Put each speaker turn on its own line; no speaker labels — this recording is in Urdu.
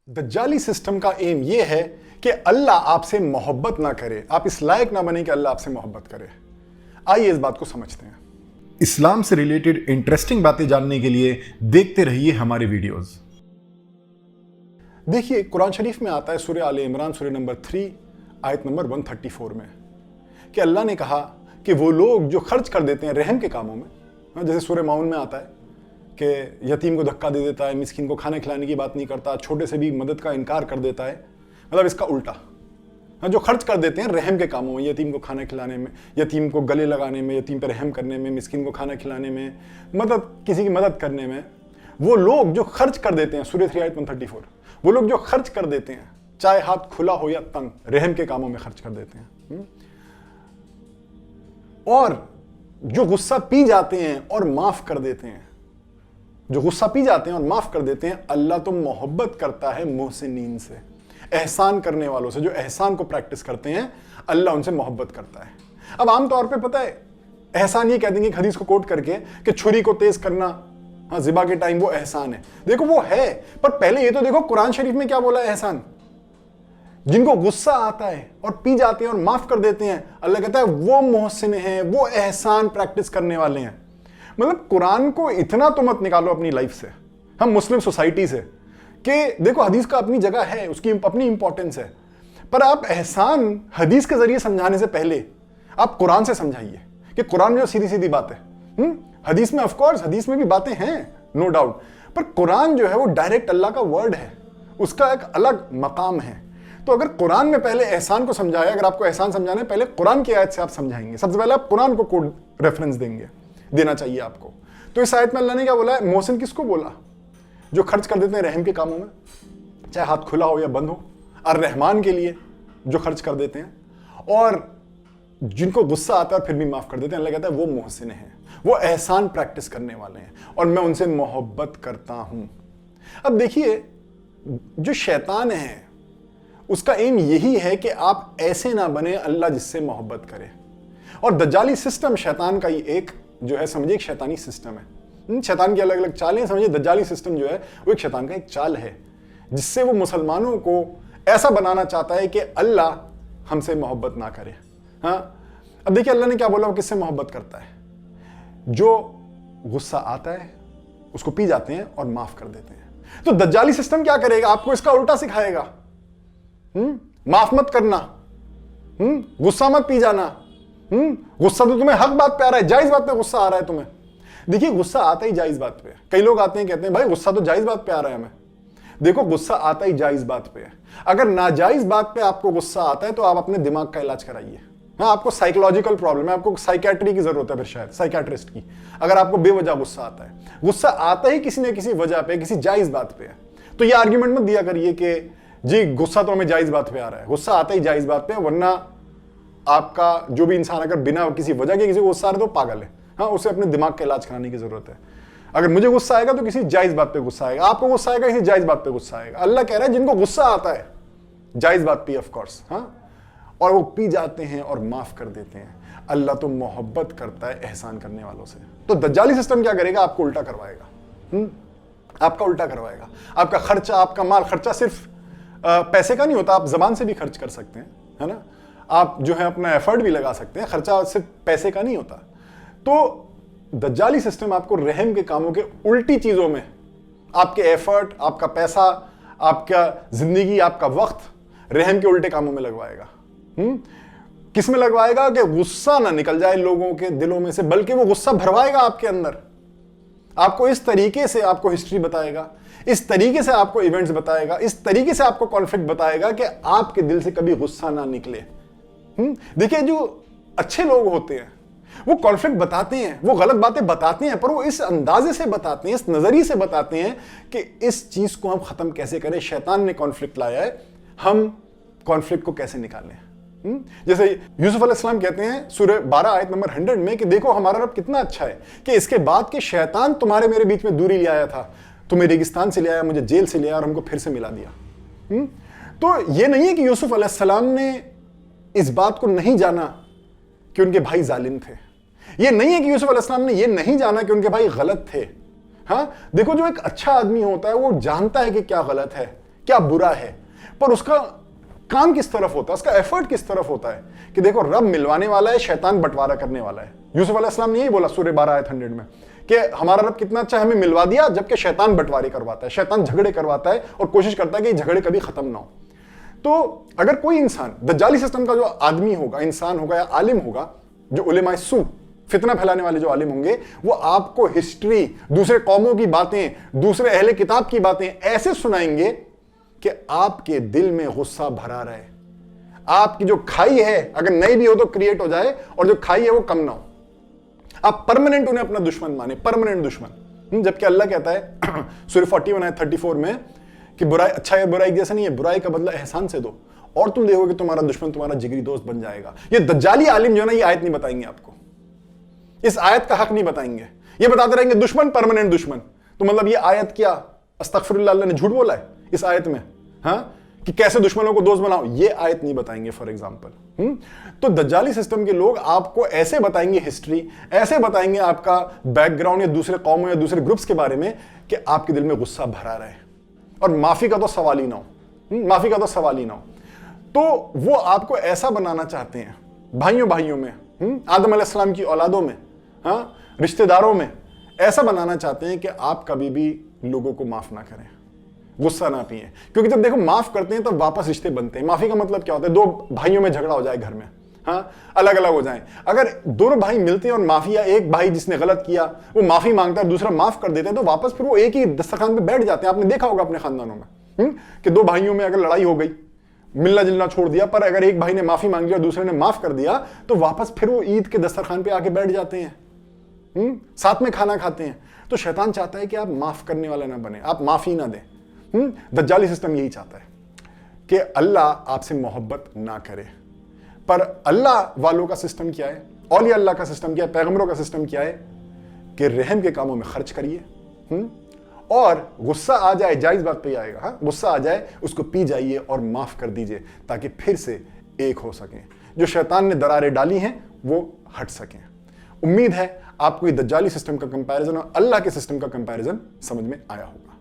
دجالی سسٹم کا ایم یہ ہے کہ اللہ آپ سے محبت نہ کرے، آپ اس لائق نہ بنے کہ اللہ آپ سے محبت کرے۔ آئیے اس بات کو سمجھتے ہیں۔ اسلام سے ریلیٹڈ انٹرسٹنگ باتیں جاننے کے لیے دیکھتے رہیے ہمارے ویڈیوز۔ دیکھیے قرآن شریف میں آتا ہے سورہ آل عمران سورہ نمبر 3 آیت نمبر 134 میں کہ اللہ نے کہا کہ وہ لوگ جو خرچ کر دیتے ہیں رحم کے کاموں میں، جیسے سورہ معون میں آتا ہے کہ یتیم کو دھکا دے دیتا ہے، مسکین کو کھانے کھلانے کی بات نہیں کرتا، چھوٹے سے بھی مدد کا انکار کر دیتا ہے، مطلب اس کا الٹا جو خرچ کر دیتے ہیں رحم کے کاموں میں، یتیم کو کھانا کھلانے میں، یتیم کو گلے لگانے میں، یتیم پہ رحم کرنے میں، مسکین کو کھانا کھلانے میں، کسی کی مدد کرنے میں، وہ لوگ جو خرچ کر دیتے ہیں سورہ 3 آیت 134، وہ لوگ جو خرچ کر دیتے ہیں چاہے ہاتھ کھلا ہو یا تنگ، رحم کے کاموں میں خرچ کر دیتے ہیں، اور جو غصہ پی جاتے ہیں اور معاف کر دیتے ہیں، جو غصہ پی جاتے ہیں اور معاف کر دیتے ہیں، اللہ تو محبت کرتا ہے محسنین سے، احسان کرنے والوں سے، جو احسان کو پریکٹس کرتے ہیں اللہ ان سے محبت کرتا ہے۔ اب عام طور پہ پتہ ہے احسان یہ کہہ دیں گے ایک حدیث کو کوٹ کر کے کہ چھری کو تیز کرنا ذبح کے ٹائم وہ احسان ہے۔ دیکھو وہ ہے، پر پہلے یہ تو دیکھو قرآن شریف میں کیا بولا ہے احسان؟ جن کو غصہ آتا ہے اور پی جاتے ہیں اور معاف کر دیتے ہیں، اللہ کہتا ہے وہ محسن ہیں، وہ احسان پریکٹس کرنے والے ہیں۔ مطلب قرآن کو اتنا تو مت نکالو اپنی لائف سے، ہم مسلم سوسائٹی سے، کہ دیکھو حدیث کا اپنی جگہ ہے، اس کی اپنی امپورٹنس ہے، پر آپ احسان حدیث کے ذریعے سمجھانے سے پہلے آپ قرآن سے سمجھائیے کہ قرآن میں جو سیدھی سیدھی بات ہے، حدیث میں آف کورس حدیث میں بھی باتیں ہیں نو ڈاؤٹ، پر قرآن جو ہے وہ ڈائریکٹ اللہ کا ورڈ ہے، اس کا ایک الگ مقام ہے۔ تو اگر قرآن میں پہلے احسان کو سمجھایا، اگر آپ کو احسان سمجھانا ہے پہلے قرآن کی آیت سے آپ سمجھائیں گے، سب سے پہلے آپ قرآن کو کوڈ ریفرنس دینا چاہیے آپ کو۔ تو اس آیت میں اللہ نے کیا بولا ہے؟ محسن کس کو بولا؟ جو خرچ کر دیتے ہیں رحم کے کاموں میں، چاہے ہاتھ کھلا ہو یا بند ہو، الرحمان کے لیے جو خرچ کر دیتے ہیں، اور جن کو غصہ آتا ہے پھر بھی معاف کر دیتے ہیں، اللہ کہتا ہے وہ محسن ہیں، وہ احسان پریکٹس کرنے والے ہیں اور میں ان سے محبت کرتا ہوں۔ اب دیکھیے جو شیطان ہے اس کا ایم یہی ہے کہ آپ ایسے نہ بنے اللہ جس سے محبت کرے، اور دجالی سسٹم شیطان کا ہی ایک جو ہے سمجھے ایک شیطانی سسٹم ہے، شیطان کی الگ الگ چالیں سمجھے، دجالی سسٹم جو ہے وہ ایک شیطان کا ایک چال ہے جس سے وہ مسلمانوں کو ایسا بنانا چاہتا ہے کہ اللہ ہم سے محبت نہ کرے۔ اب دیکھیں اللہ نے کیا بولا، وہ کس سے محبت کرتا ہے؟ جو غصہ آتا ہے اس کو پی جاتے ہیں اور معاف کر دیتے ہیں۔ تو دجالی سسٹم کیا کرے گا؟ آپ کو اس کا الٹا سکھائے گا، معاف مت کرنا، غصہ مت پی جانا، غصہ تو تمہیں حق بات پہ آ رہا ہے، جائز بات پہ غصہ آ رہا ہے تمہیں۔ دیکھیے غصہ آتا ہی جائز بات پہ ہے، کئی لوگ آتے ہیں کہتے ہیں بھائی غصہ تو جائز بات پہ آ رہا ہے ہمیں۔ دیکھو غصہ آتا ہی جائز بات پہ ہے، اگر ناجائز بات پہ آپ کو غصہ آتا ہے تو آپ اپنے دماغ کا علاج کرائیے۔ آپ کو سائیکولوجیکل پرابلم ہے، آپ کو سائیکیٹری کی ضرورت ہے، پھر شاید سائیکیٹرسٹ کی، اگر آپ کو بے وجہ غصہ آتا ہے۔ غصہ آتا ہی کسی نہ کسی وجہ پہ، کسی جائز بات پہ ہے، تو یہ آرگیومنٹ مت دیا کریے کہ جی غصہ تو ہمیں جائز بات پہ آ رہا ہے، غصہ آتا ہی جائز بات پہ، ورنہ آپ کا جو بھی انسان اگر بنا کسی وجہ کے کسی کو غصہ آ رہا ہے تو پاگل ہے، اسے اپنے دماغ کا علاج کرانے کی ضرورت ہے۔ اگر مجھے غصہ آئے گا تو کسی جائز بات پہ غصہ آئے گا، آپ کو غصہ آئے گا کسی جائز بات پہ غصہ آئے گا۔ اللہ کہہ رہا ہے جن کو غصہ آتا ہے جائز بات پہ آف کورس، اور وہ پی جاتے ہیں اور معاف کر دیتے ہیں، اللہ تو محبت کرتا ہے احسان کرنے والوں سے۔ تو دجالی سسٹم کیا کرے گا؟ آپ کو الٹا کروائے گا، آپ کا الٹا کروائے گا۔ آپ کا خرچہ، آپ کا مال، خرچہ صرف پیسے کا نہیں ہوتا، آپ زبان سے بھی خرچ کر سکتے ہیں، ہے نا، آپ جو ہے اپنا ایفرٹ بھی لگا سکتے ہیں، خرچہ صرف پیسے کا نہیں ہوتا۔ تو دجالی سسٹم آپ کو رحم کے کاموں کے الٹی چیزوں میں آپ کے ایفرٹ، آپ کا پیسہ، آپ کا زندگی، آپ کا وقت رحم کے الٹے کاموں میں لگوائے گا۔ کس میں لگوائے گا؟ کہ غصہ نہ نکل جائے لوگوں کے دلوں میں سے، بلکہ وہ غصہ بھروائے گا آپ کے اندر، آپ کو اس طریقے سے آپ کو ہسٹری بتائے گا، اس طریقے سے آپ کو ایونٹس بتائے گا، اس طریقے سے آپ کو کانفلکٹ بتائے گا کہ آپ کے دل سے کبھی غصہ نہ نکلے۔ دیکھیں جو اچھے لوگ ہوتے ہیں وہ کانفلکٹ بتاتے ہیں، وہ غلط باتیں بتاتے ہیں، پر وہ اس اندازے سے بتاتے ہیں، اس نظریے سے بتاتے ہیں کہ اس چیز کو ہم ختم کیسے کریں، شیطان نے کانفلکٹ لایا ہے، ہم کانفلکٹ کو کیسے نکالیں۔ جیسے یوسف علیہ السلام کہتے ہیں سورہ 12 آیت نمبر 100 میں کہ دیکھو ہمارا رب کتنا اچھا ہے کہ اس کے بعد کہ شیطان تمہارے میرے بیچ میں دوری لے آیا تھا، تمہیں ریگستان سے لے آیا، مجھے جیل سے لے آیا اور ہم کو پھر سے ملا دیا۔ تو یہ نہیں ہے کہ یوسف علیہ السلام نے اس بات کو نہیں جانا کہ ان کے بھائی ظالم تھے، یہ نہیں ہے کہ یوسف علیہ السلام نے یہ نہیں جانا کہ ان کے بھائی غلط تھے۔ دیکھو جو ایک اچھا آدمی ہوتا ہے وہ جانتا ہے کہ کیا غلط ہے، کیا برا ہے، پر اس کا کام کس طرف ہوتا ہے، اس کا ایفرٹ کس طرف ہوتا ہے کہ دیکھو رب ملوانے والا ہے، شیطان بٹوارا کرنے والا ہے۔ یوسف علیہ السلام نے یہی بولا سورہ 12 آیت 100 میں کہ ہمارا رب کتنا اچھا ہمیں ملوا دیا، جبکہ شیطان بٹوارے کرواتا ہے، شیطان جھگڑے کرواتا ہے اور کوشش کرتا ہے کہ یہ جھگڑے کبھی ختم نہ ہو۔ تو اگر کوئی انسان دجالی سسٹم کا جو آدمی ہوگا، انسان ہوگا یا عالم ہوگا، جو علماء سو فتنہ پھیلانے والے جو عالم ہوں گے، وہ آپ کو ہسٹری، دوسرے قوموں کی باتیں، دوسرے اہل کتاب کی باتیں ایسے سنائیں گے کہ آپ کے دل میں غصہ بھرا رہے، آپ کی جو کھائی ہے اگر نئی بھی ہو تو کریٹ ہو جائے، اور جو کھائی ہے وہ کم نہ ہو، آپ پرماننٹ انہیں اپنا دشمن مانے، پرماننٹ دشمن۔ جبکہ اللہ کہتا ہے سورہ 41 آیت 34 میں کہ برائی اچھائی اور برائی جیسا نہیں ہے، برائی کا بدلہ احسان سے دو اور تم دیکھو کہ تمہارا دشمن تمہارا جگری دوست بن جائے گا۔ یہ دجالی عالم جو ہے نا، یہ آیت نہیں بتائیں گے آپ کو، اس آیت کا حق نہیں بتائیں گے، یہ بتاتے رہیں گے دشمن، پرماننٹ دشمن۔ تو مطلب یہ آیت کیا استغفر اللہ نے جھوٹ بولا ہے اس آیت میں، ہاں، کہ کیسے دشمنوں کو دوست بناؤ، یہ آیت نہیں بتائیں گے فار ایگزامپل۔ تو دجالی سسٹم کے لوگ آپ کو ایسے بتائیں گے ہسٹری، ایسے بتائیں گے آپ کا بیک گراؤنڈ یا دوسرے قوموں یا دوسرے گروپس کے بارے میں کہ آپ کے دل میں غصہ بھرا رہے اور معافی کا تو سوال ہی نہ ہو، معافی کا تو سوال ہی نہ ہو۔ تو وہ آپ کو ایسا بنانا چاہتے ہیں بھائیوں میں، آدم علیہ السلام کی اولادوں میں، ہاں، رشتہ داروں میں، ایسا بنانا چاہتے ہیں کہ آپ کبھی بھی لوگوں کو معاف نہ کریں، غصہ نہ پئیں، کیونکہ جب دیکھو معاف کرتے ہیں تب واپس رشتے بنتے ہیں۔ معافی کا مطلب کیا ہوتا ہے؟ دو بھائیوں میں جھگڑا ہو جائے گھر میں، ہاں، الگ الگ ہو جائیں، اگر دونوں بھائی ملتے ہیں اور معافی، یا ایک بھائی جس نے غلط کیا وہ معافی مانگتا ہے اور دوسرا معاف کر دیتا ہے، تو واپس پھر وہ ایک ہی دسترخوان پہ بیٹھ جاتے ہیں۔ آپ نے دیکھا ہوگا اپنے خاندانوں میں کہ دو بھائیوں میں اگر لڑائی ہو گئی، ملنا جلنا چھوڑ دیا، پر اگر ایک بھائی نے معافی مانگ لیا اور دوسرے نے معاف کر دیا، تو واپس پھر وہ عید کے دسترخوان پہ آ کے بیٹھ جاتے ہیں، ساتھ میں کھانا کھاتے ہیں۔ تو شیطان چاہتا ہے کہ آپ معاف کرنے والا نہ بنے، آپ معافی نہ دیں۔ دجالی سسٹم یہی چاہتا ہے کہ اللہ آپ سے محبت نہ کرے، پر اللہ والوں کا سسٹم کیا ہے، اولیاء اللہ کا سسٹم کیا ہے، پیغمبروں کا سسٹم کیا ہے کہ رحم کے کاموں میں خرچ کریے، اور غصہ آ جائے، جائز بات پہ آئے گا، ہاں، غصہ آ جائے اس کو پی جائیے اور معاف کر دیجئے تاکہ پھر سے ایک ہو سکیں، جو شیطان نے دراریں ڈالی ہیں وہ ہٹ سکیں۔ امید ہے آپ کو یہ دجالی سسٹم کا کمپیریزن اور اللہ کے سسٹم کا کمپیریزن سمجھ میں آیا ہوگا۔